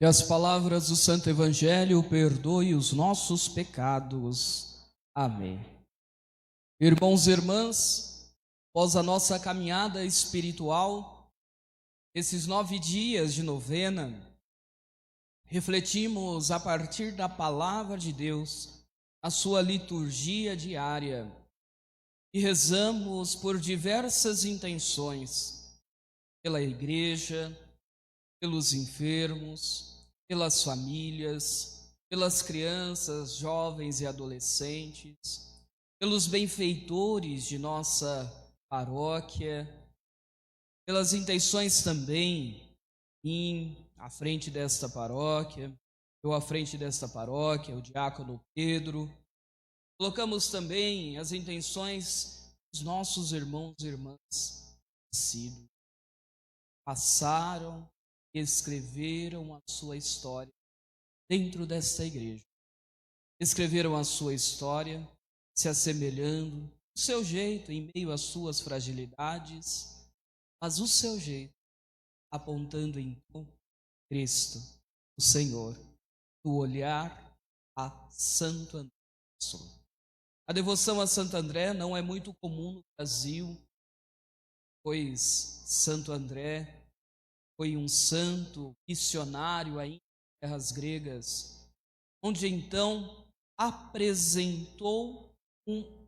Que as palavras do Santo Evangelho perdoem os nossos pecados. Amém. Irmãos e irmãs, após a nossa caminhada espiritual, esses 9 dias de novena, refletimos a partir da palavra de Deus, a sua liturgia diária, e rezamos por diversas intenções, pela igreja, pelos enfermos, pelas famílias, pelas crianças, jovens e adolescentes, pelos benfeitores de nossa paróquia, pelas intenções também à frente desta paróquia, eu à frente desta paróquia, o diácono Pedro. Colocamos também as intenções dos nossos irmãos e irmãs que passaram e escreveram a sua história dentro desta igreja. Escreveram a sua história, se assemelhando, do seu jeito, em meio às suas fragilidades, mas o seu jeito, apontando então Cristo, o Senhor, do olhar a Santo André. A devoção a Santo André não é muito comum no Brasil, pois Santo André foi um santo missionário aí em terras gregas, onde então apresentou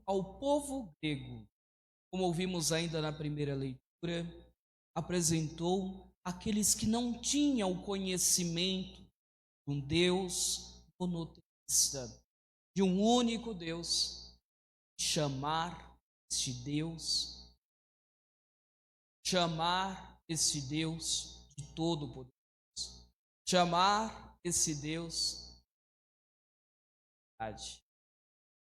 ao povo grego, como ouvimos ainda na primeira leitura, apresentou aqueles que não tinham o conhecimento de um Deus monoteísta, de um único Deus, chamar este Deus de Todo-Poderoso, chamar esse Deus de verdade.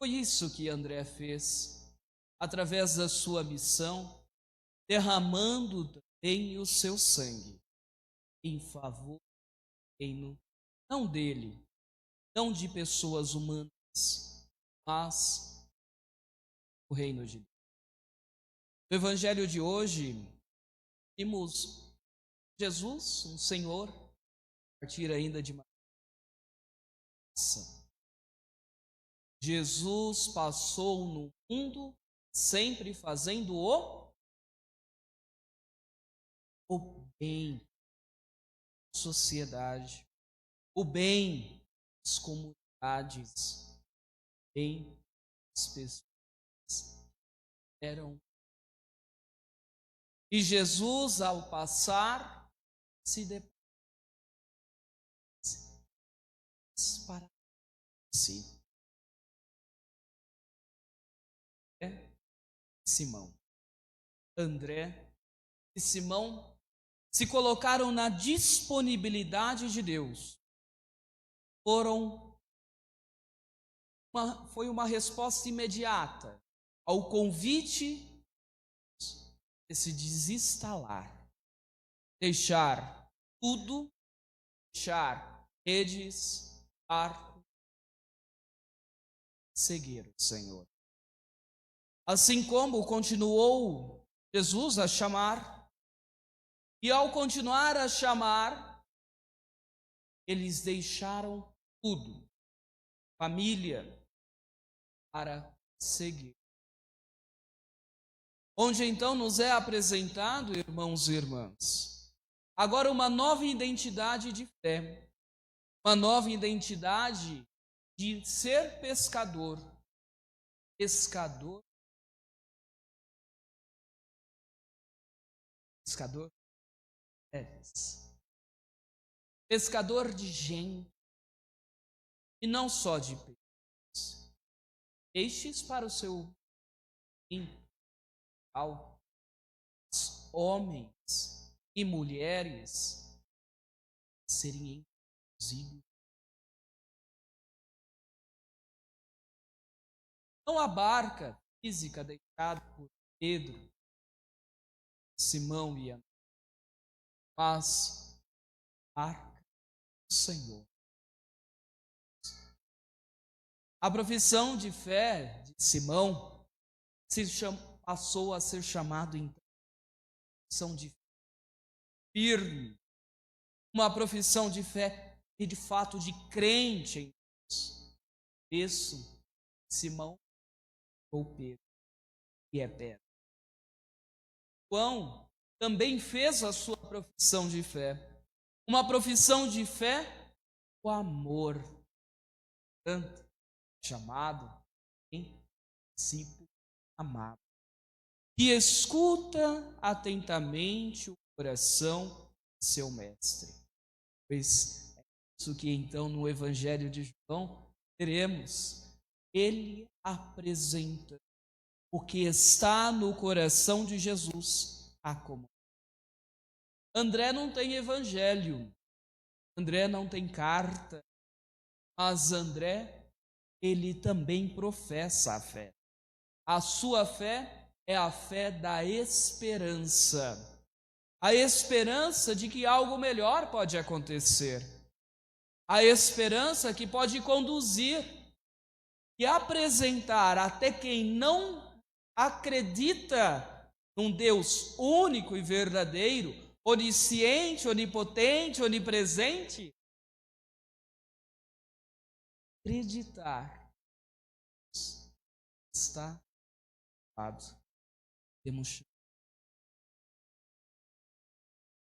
Foi isso que André fez, através da sua missão, derramando também o seu sangue em favor do reino, não dele, não de pessoas humanas, mas o reino de Deus. No Evangelho de hoje, vimos Jesus, um Senhor, a partir ainda de Maria. Jesus passou no mundo sempre fazendo o bem da sociedade, o bem das comunidades, o bem das pessoas que eram. E Jesus, ao passar, se depara para si. Simão, André e Simão se colocaram na disponibilidade de Deus. Foi uma resposta imediata ao convite de se desinstalar, deixar tudo, deixar redes, barco, seguir o Senhor. Assim como continuou Jesus a chamar, e ao continuar a chamar, eles deixaram tudo, família, para seguir. Onde então nos é apresentado, irmãos e irmãs, agora uma nova identidade de fé, uma nova identidade de ser pescador. Pescador pescador de gente, e não só de peixes. Peixes para o seu fim, homens e mulheres serem introduzidos. Não a barca física deixada por Pedro, Simão e André, mas a arca do Senhor. A profissão de fé de Simão passou a ser chamado então profissão de fé firme, uma profissão de fé e de fato de crente em Deus. Isso, Simão ou Pedro, que é Pedro. João também fez a sua profissão de fé. Uma profissão de fé, o amor. Tanto chamado em discípulo amado, que escuta atentamente o coração de seu mestre. Pois é isso que então no Evangelho de João teremos. Ele apresenta o que está no coração de Jesus, a comunhão. André não tem evangelho, André não tem carta, mas André, ele também professa a fé. A sua fé é a fé da esperança. A esperança de que algo melhor pode acontecer. A esperança que pode conduzir e apresentar até quem não acredita num Deus único e verdadeiro, onisciente, onipotente, onipresente, acreditar está lado. Temos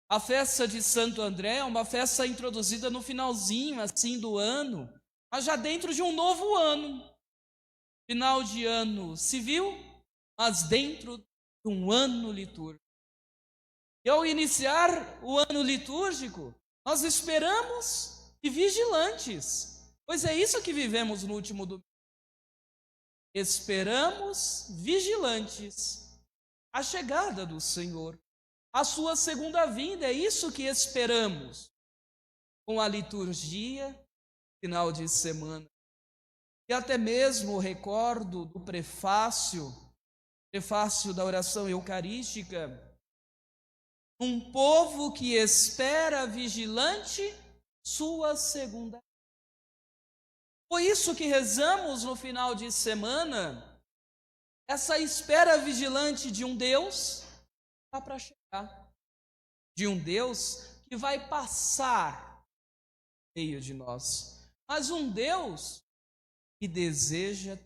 a festa de Santo André é uma festa introduzida no finalzinho assim do ano, mas já dentro de um novo ano. Final de ano civil, mas dentro de um ano litúrgico. E ao iniciar o ano litúrgico, nós esperamos e vigilantes, pois é isso que vivemos no último domingo. Esperamos vigilantes a chegada do Senhor, a sua segunda vinda, é isso que esperamos. Com a liturgia, final de semana. E até mesmo recordo do prefácio da oração eucarística, um povo que espera vigilante sua segunda. Foi isso que rezamos no final de semana, essa espera vigilante de um Deus está para chegar, de um Deus que vai passar no meio de nós, mas um Deus que deseja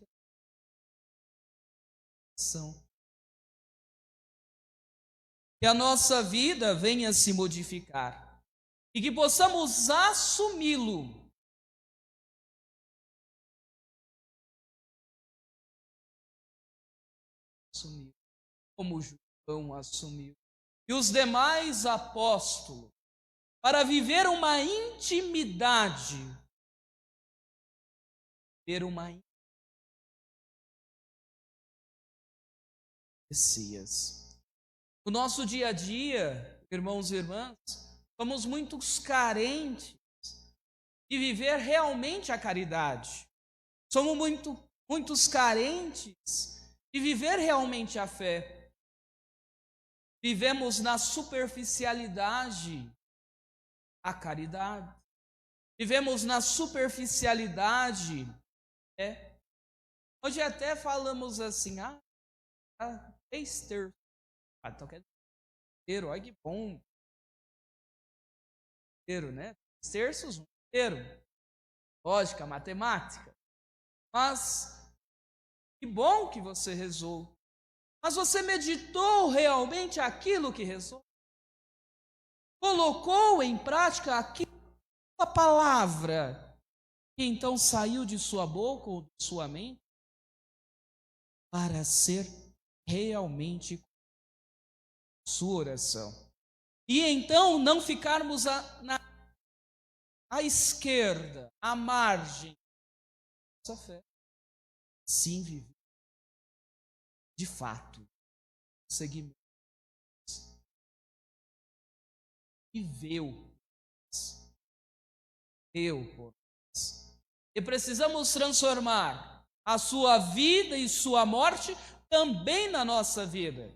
que a nossa vida venha se modificar e que possamos assumi-lo como João assumiu e os demais apóstolos, para viver uma intimidade, Messias. No nosso dia a dia, irmãos e irmãs, somos muitos carentes de viver realmente a caridade. Somos muitos carentes de viver realmente a fé. Vivemos na superficialidade a caridade. Vivemos na superficialidade. Hoje até falamos assim, terço. Então quer dizer, olha que bom. Né? Terços, inteiro. Lógica, matemática. Mas que bom que você rezou. Mas você meditou realmente aquilo que rezou? Colocou em prática a palavra que então saiu de sua boca ou de sua mente para ser realmente sua oração. E então não ficarmos à esquerda, à margem da nossa fé. Sim, viver. De fato, seguimos. Viveu por nós. E precisamos transformar a sua vida e sua morte também na nossa vida.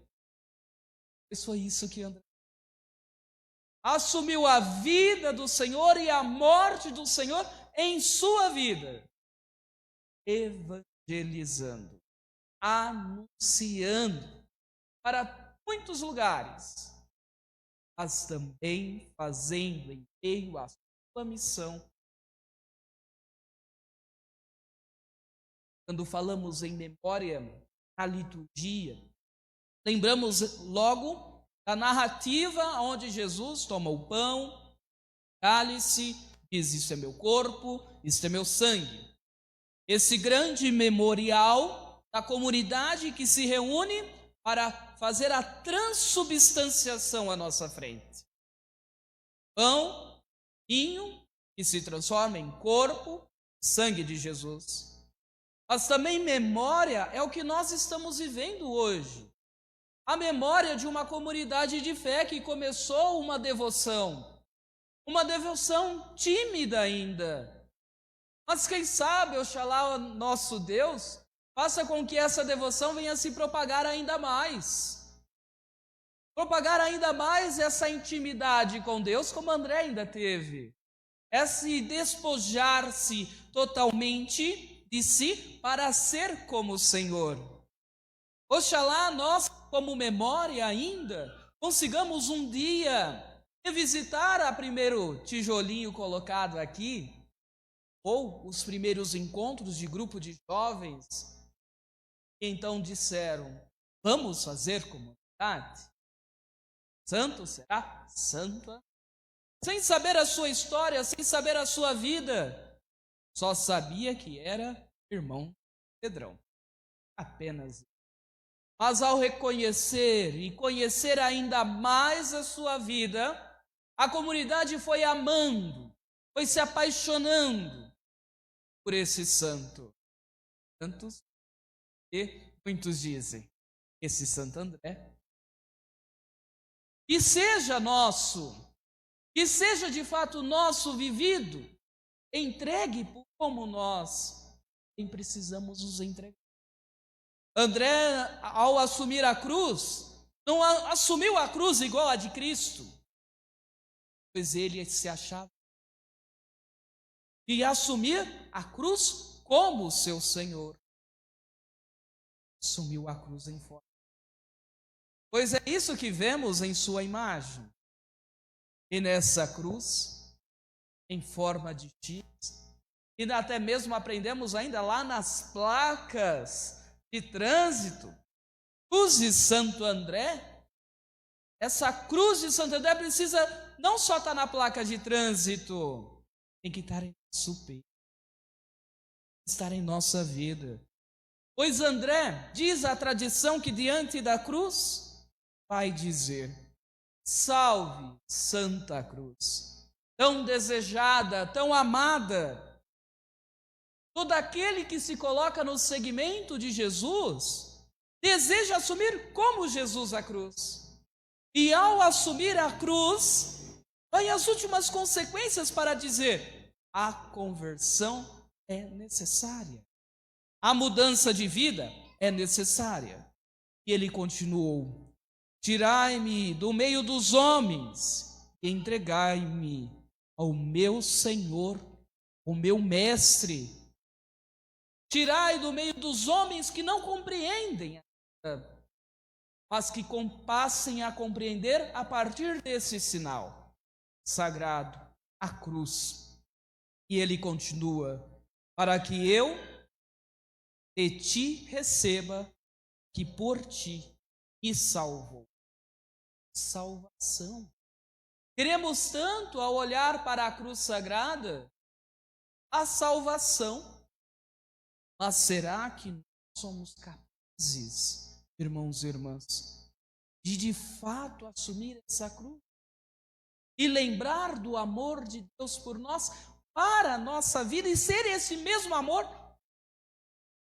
Isso foi isso que André assumiu, a vida do Senhor e a morte do Senhor em sua vida, evangelizando, anunciando para muitos lugares, mas também fazendo em meio à sua missão quando falamos em memória na liturgia, lembramos logo da narrativa onde Jesus toma o pão, cálice, diz: isto é meu corpo, isto é meu sangue. Esse grande memorial da comunidade que se reúne para fazer a transubstanciação à nossa frente. Pão, vinho, que se transforma em corpo, sangue de Jesus. Mas também memória é o que nós estamos vivendo hoje. A memória de uma comunidade de fé que começou uma devoção tímida ainda. Mas quem sabe, oxalá, o nosso Deus faça com que essa devoção venha se propagar ainda mais. Propagar ainda mais essa intimidade com Deus, como André ainda teve. É se despojar-se totalmente de si para ser como o Senhor. Oxalá nós, como memória ainda, consigamos um dia revisitar a primeiro tijolinho colocado aqui, ou os primeiros encontros de grupo de jovens, que então disseram: vamos fazer comunidade? Santo será santa? Sem saber a sua história, sem saber a sua vida, só sabia que era irmão Pedrão. Apenas. Mas ao reconhecer e conhecer ainda mais a sua vida, a comunidade foi amando, foi se apaixonando por esse santo. Tantos que muitos dizem, esse Santo André, que seja nosso, que seja de fato nosso vivido, entregue como nós, quem precisamos nos entregar. André, ao assumir a cruz, não assumiu a cruz igual a de Cristo, pois ele se achava, e assumir a cruz como seu Senhor. Assumiu a cruz em forma. Pois é isso que vemos em sua imagem. E nessa cruz, em forma de X, e até mesmo aprendemos ainda lá nas placas de trânsito, cruz de Santo André. Essa cruz de Santo André precisa não só estar na placa de trânsito, tem que estar em nosso peito, estar em nossa vida. Pois André, diz a tradição, que diante da cruz vai dizer: salve, Santa Cruz, tão desejada, tão amada. Todo aquele que se coloca no segmento de Jesus deseja assumir como Jesus a cruz. E ao assumir a cruz, vem as últimas consequências para dizer: a conversão é necessária. A mudança de vida é necessária. E ele continuou: tirai-me do meio dos homens e entregai-me ao meu Senhor, o meu Mestre. Tirai do meio dos homens que não compreendem, mas que passem a compreender a partir desse sinal sagrado, a cruz. E ele continua: para que eu de ti receba, que por ti me salvou. Salvação. Queremos tanto, ao olhar para a cruz sagrada, a salvação. Mas será que nós somos capazes, irmãos e irmãs, de fato assumir essa cruz? E lembrar do amor de Deus por nós, para a nossa vida, e ser esse mesmo amor?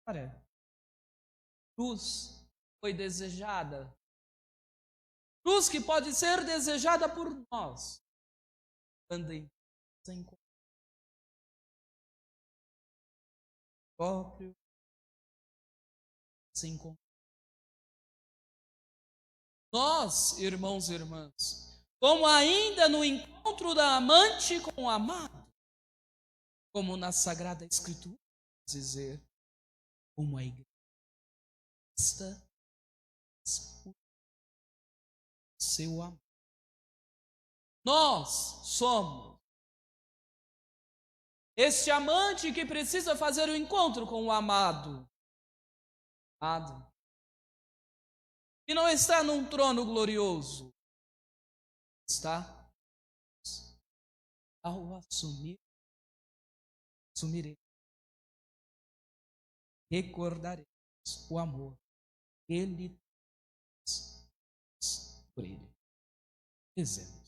Olha, a cruz foi desejada, cruz que pode ser desejada por nós, andem sem próprio, sem nós, irmãos e irmãs, como ainda no encontro da amante com o amado, como na Sagrada Escritura, dizer, como a igreja está seu amor. Nós somos Este amante que precisa fazer o encontro com o amado. E não está num trono glorioso. Está ao assumiremos, recordaremos o amor que Ele tem por Ele. Dizemos.